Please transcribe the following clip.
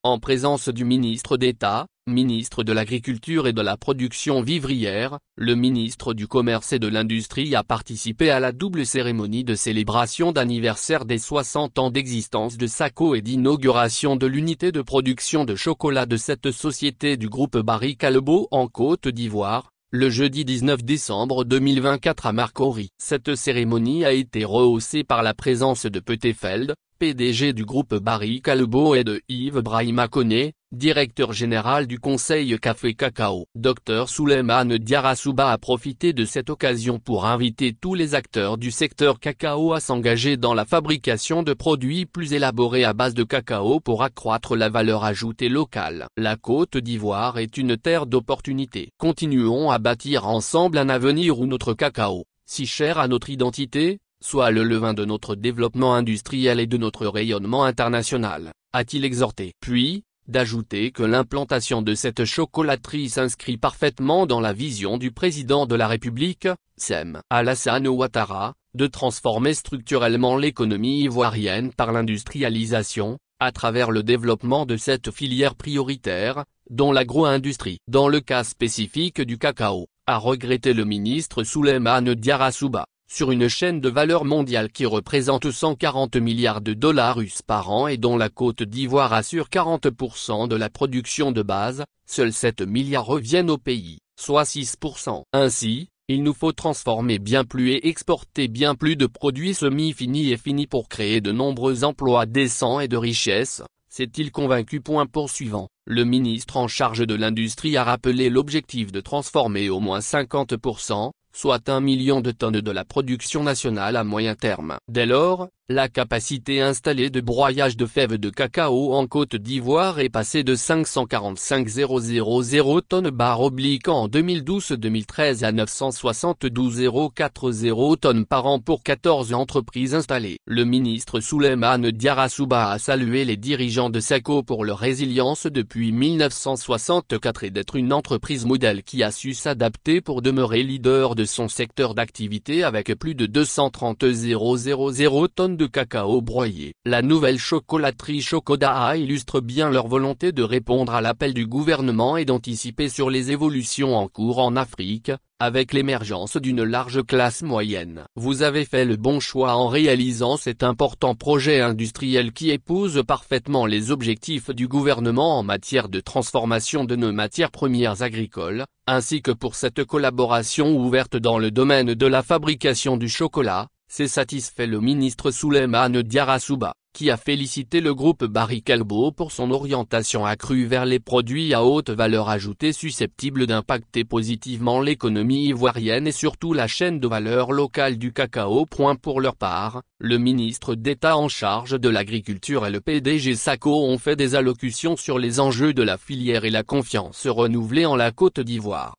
en présence du ministre d'État, ministre de l'Agriculture et de la Production vivrière, le ministre du Commerce et de l'Industrie a participé à la double cérémonie de célébration d'anniversaire des 60 ans d'existence de Sako et d'inauguration de l'unité de production de chocolat de cette société du groupe Barry Callebaut en Côte d'Ivoire, le jeudi 19 décembre 2024 à Marcory. Cette cérémonie a été rehaussée par la présence de Petefeld, PDG du groupe Barry Callebaut et de Yves Brahima Koné, directeur général du Conseil Café Cacao. Dr Souleymane Diarra-Souba a profité de cette occasion pour inviter tous les acteurs du secteur cacao à s'engager dans la fabrication de produits plus élaborés à base de cacao pour accroître la valeur ajoutée locale. La Côte d'Ivoire est une terre d'opportunités. Continuons à bâtir ensemble un avenir où notre cacao, si cher à notre identité, soit le levain de notre développement industriel et de notre rayonnement international, a-t-il exhorté. Puis, d'ajouter que l'implantation de cette chocolaterie s'inscrit parfaitement dans la vision du président de la République, Sem Alassane Ouattara, de transformer structurellement l'économie ivoirienne par l'industrialisation, à travers le développement de cette filière prioritaire, dont l'agro-industrie. Dans le cas spécifique du cacao, a regretté le ministre Souleymane Diarra-Souba, sur une chaîne de valeur mondiale qui représente 140 milliards de dollars US par an et dont la Côte d'Ivoire assure 40% de la production de base, seuls 7 milliards reviennent au pays, soit 6%. Ainsi, il nous faut transformer bien plus et exporter bien plus de produits semi-finis et finis pour créer de nombreux emplois décents et de richesse, s'est-il convaincu. Poursuivant, le ministre en charge de l'industrie a rappelé l'objectif de transformer au moins 50%, soit 1 million de tonnes de la production nationale à moyen terme. Dès lors, la capacité installée de broyage de fèves de cacao en Côte d'Ivoire est passée de 545 000 tonnes en 2012-2013 à 972 040 tonnes par an pour 14 entreprises installées. Le ministre Souleymane Diarra-Souba a salué les dirigeants de Sako pour leur résilience depuis 1964 et d'être une entreprise modèle qui a su s'adapter pour demeurer leader de son secteur d'activité avec plus de 230 000 tonnes de cacao broyé. La nouvelle chocolaterie Chocodaa illustre bien leur volonté de répondre à l'appel du gouvernement et d'anticiper sur les évolutions en cours en Afrique, avec l'émergence d'une large classe moyenne. Vous avez fait le bon choix en réalisant cet important projet industriel qui épouse parfaitement les objectifs du gouvernement en matière de transformation de nos matières premières agricoles, ainsi que pour cette collaboration ouverte dans le domaine de la fabrication du chocolat, s'est satisfait le ministre Souleymane Diarra-Souba, qui a félicité le groupe Barry Callebaut pour son orientation accrue vers les produits à haute valeur ajoutée susceptibles d'impacter positivement l'économie ivoirienne et surtout la chaîne de valeur locale du cacao. Pour leur part, le ministre d'État en charge de l'agriculture et le PDG Sako ont fait des allocutions sur les enjeux de la filière et la confiance renouvelée en la Côte d'Ivoire.